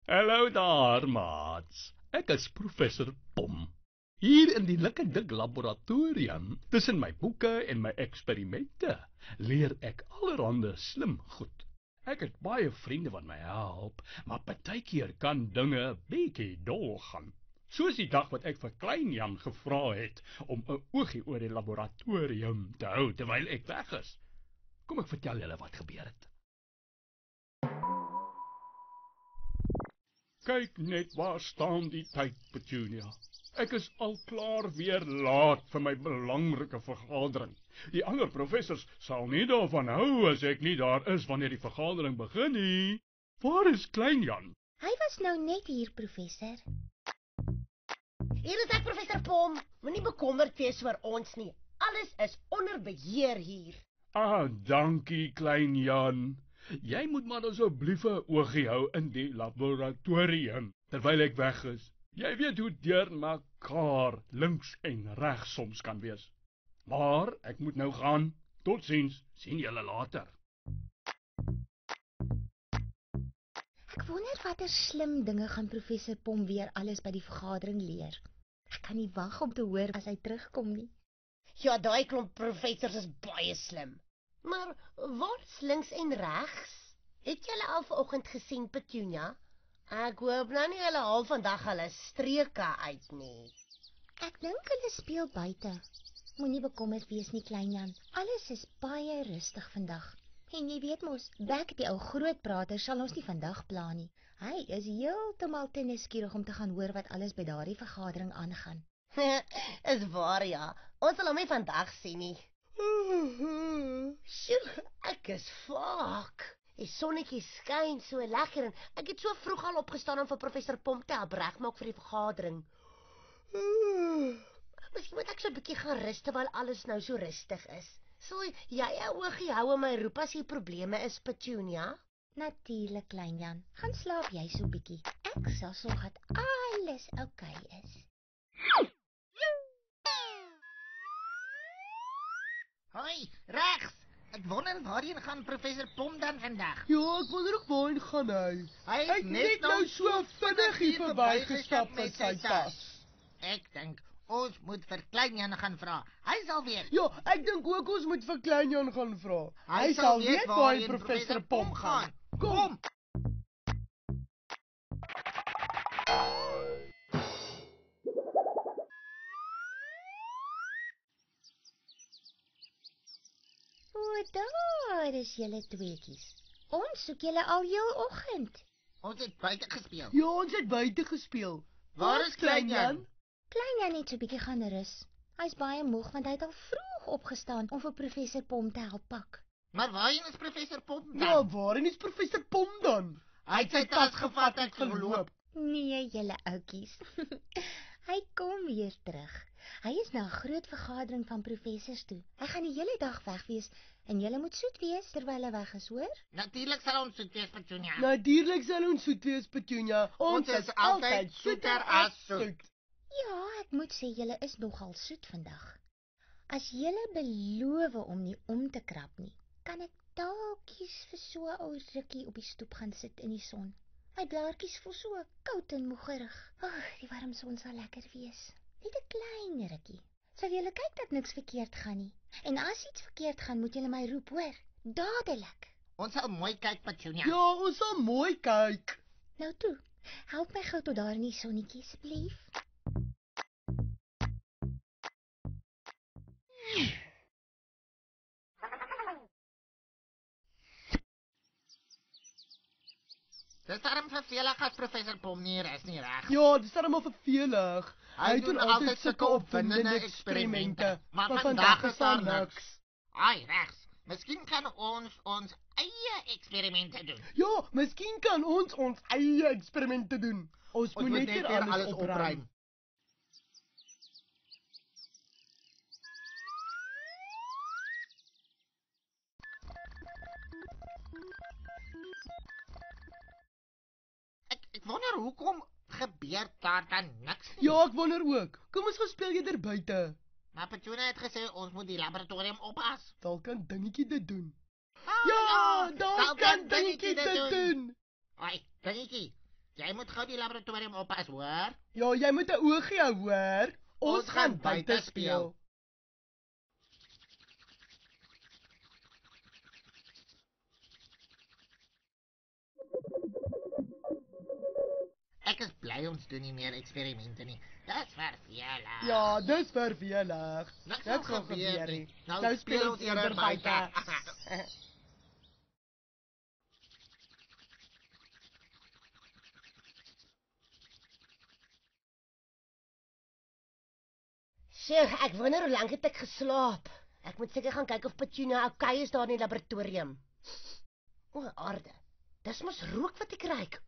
Hallo daar, maats. Ek is professor Pom. Hier in die lekker dik laboratorium, tussen my boeke en my eksperimente, leer ek allerhande slim goed. Ek het baie vriende wat my help, maar partykeer kan dinge bietjie dol gaan. Soos die dag wat ek vir Klein Jan gevra het om 'n oogie oor die laboratorium te hou terwyl ek weg is. Kom ek vertel julle wat gebeur het. Kyk net waar staan die tyd, Petunia. Ek is al klaar weer laat vir my belangrike vergadering. Die ander professors sal nie daarvan hou as ek nie daar is wanneer die vergadering begin nie. Waar is Klein Jan? Hy was nou net hier, professor. Hier is ek, professor Pom. Moenie bekommerd wees oor ons nie. Alles is onder beheer hier. Ah, dankie, Klein Jan. Jy moet maar asseblief 'n oogie hou in die laboratorium terwyl ek weg is. Jy weet hoe deurmekaar links en regs soms kan wees. Maar ek moet nou gaan. Totsiens, sien julle later. Ek wonder watter slim dinge gaan professor Pom weer alles by die vergadering leer. Ek kan nie wag om te hoor as hy terugkom nie. Ja, daai klomp professors is baie slim. Maar waar is links en regs? Het julle al vanoggend gesien, Petunia? Ek hoop nou nie hulle haal vandag hulle streke uit nie. Ek dink hulle speel buite. Moenie bekommerd wees nie, Klein Jan. Alles is baie rustig vandag. En jy weet mos, Beck die ou groot prater sal ons nie vandag pla nie. Hy is heeltemal te nuuskierig om te gaan hoor wat alles by daardie vergadering aangaan. Is waar, ja. Ons sal hom nie vandag sien nie. Sjoe, ek is vaak. Die sonnetjie skyn so lekker en ek het so vroeg al opgestaan om vir professor Pom te help regmaak vir die vergadering. Miskien moet ek so 'n bietjie gaan rus terwyl alles nou so rustig is. Sal jy 'n oogie hou en my roep as hier probleme is, Petunia? Natuurlik, Klein Jan. Gaan slaap jy so bietjie. Ek sal sorg dat alles oukei is. Hoi, regs. Ek wonder waarheen gaan professor Pom dan vandag? Ja, ek wonder ook waarheen gaan hy. Hy Hy het net nou so vinnig hier verbygestap met sy tas. Ek dink ons moet vir Klein Jan gaan vra. Hy sal weet. Ja, ek dink ook ons moet vir Klein Jan gaan vra. Hy sal weet waarheen professor Pom gaan. Kom. O, daar is julle tweetjies. Ons soek julle al heel oggend. Ons het buite gespeel. Ja, ons het buite gespeel. Waar is Klein Jan? Klein Jan het so 'n bietjie gaan rus. Hy's baie moeg want hy het al vroeg opgestaan om vir professor Pom te help pak. Maar waarheen is professor Pom dan? Ja, waarin is professor Pom dan? Hy het sy tas gevat en geloop. Nee, julle oudjies. Hy kom weer terug. Hy is na 'n groot vergadering van professors toe. Hy gaan die hele dag weg wees en julle moet soet wees terwyl hy weg is, hoor? Natuurlik sal ons soet wees, Petunia. Natuurlik sal ons soet wees, Petunia. Ons is altyd soeter as soet. Ja, ek moet sê julle is nogal soet vandag. As julle beloof om nie om te krap nie, kan ek dalk kies vir so 'n ou rukkie op die stoep gaan sit in die son. My blaartjies voel so koud en moegerig. Die warm son sal lekker wees. Net 'n klein rukkie. Sal julle kyk dat niks verkeerd gaan nie. En as iets verkeerd gaan, moet julle my roep, hoor? Dadelik. Ons sal mooi kyk, Petunia. Ja, ons sal mooi kyk. Nou toe, help my gou tot daar in die sonnetjie asseblief. Dis darm vervelig as professor Pom nie is nie, reg? Ja, dit is darem vervelig. Hy doen altyd sulke opwindende eksperimente, maar vandag is daar niks. Ai, regs. Miskien kan ons eie eksperimente doen. Ja, miskien kan ons eie eksperimente doen. Ons moet net weer alles opruim. Ek wonder hoekom gebeur daar dan niks nie. Ja, ek wonder ook. Kom ons gaan speel eerder buite. Maar Petunia het gesê ons moet die laboratorium oppas. Dalk kan dingetjie dit doen. Ah, Ja, dalk dalk kan dingetjie dit doen. Ai, dingetjie. Jy moet gou die laboratorium oppas, hoor? Ja, jy moet 'n oogie hou, hoor. Ons gaan buite speel. Ek is bly ons doen nie meer eksperimente nie. Dis vervelig. Ja, dis vervelig. Niks Dit gaan gaan gebeur nie. Nou speel ons eerder buite. Sjoe, ek wonder hoe lank het ek geslaap. Ek moet seker gaan kyk of Petunia okay is daar in die laboratorium. O, aarde. Dis mos rook wat ek ruik.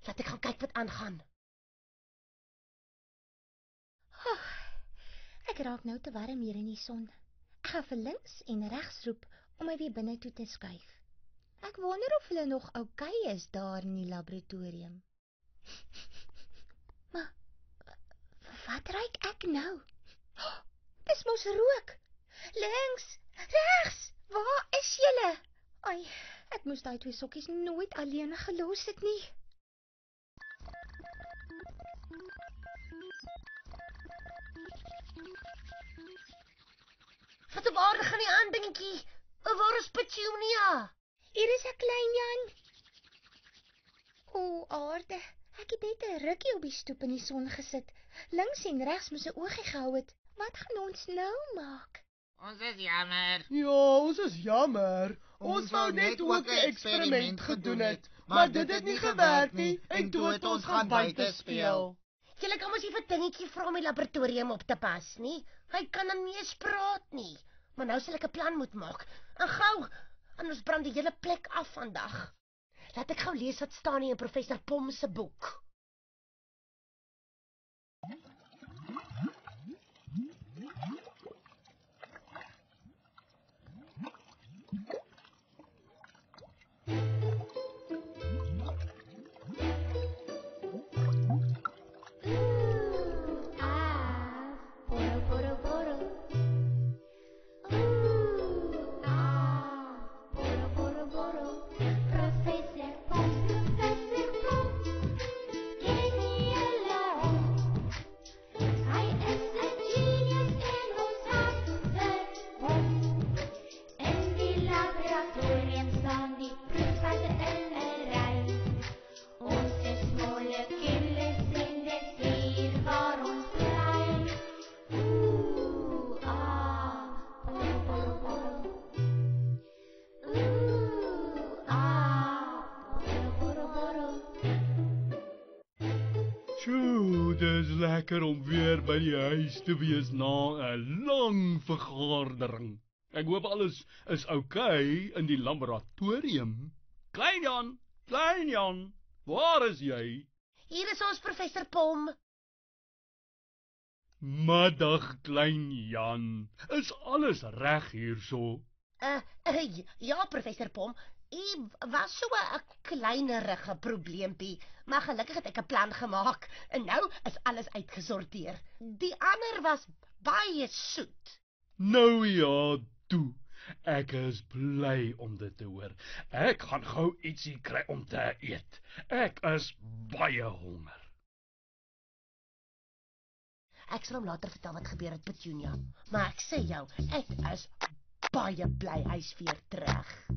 Laat ek gaan kyk wat aangaan. Ek raak nou te warm hier in die son. Ek gaan vir links en regs roep om my weer binne toe te skuif. Ek wonder of hulle nog okay is daar in die laboratorium. Maar wat ruik ek nou? Dis mos rook. Links, regs, waar is julle? Ai, ek moes daai 2 sokkies nooit alleen gelos het nie. Wat 'n waarde gaan nie aan, dingetjie. Waar is Petunia? Hier is 'n klein Jan. O, aarde, ek het net 'n rukkie op die stoep in die son gesit. Links en regs moes 'n oogie gehou het. Wat gaan ons nou maak? Ons is jammer. Ja, ons is jammer. Ons wou net ook 'n eksperiment gedoen het, maar dit het nie gewerk nie en toe het ons gaan buite speel. Julle kan mos nie vir dingetjie vra om die laboratorium op te pas nie. Hy kan dan nie eens praat nie. Maar nou sal ek 'n plan moet maak. En gou, anders brand die hele plek af vandag. Laat ek gou lees wat staan hier in professor Pom se boek. Tjoe, dis lekker om weer by die huis te wees na 'n lang vergadering. Ek hoop alles is okay in die laboratorium. Klein Jan, waar is jy? Hier is ons professor Pom. Middag, klein Jan. Is alles reg hierso? Ja, professor Pom. Hier was so 'n kleinerige probleempie, maar gelukkig het ek 'n plan gemaak en nou is alles uitgesorteer. Die ander was baie soet. Nou ja, toe. Ek is bly om dit te hoor. Ek gaan gou ietsie kry om te eet. Ek is baie honger. Ek sal hom later vertel wat gebeur het, Petunia. Maar ek sê jou, ek is baie bly hy's weer terug.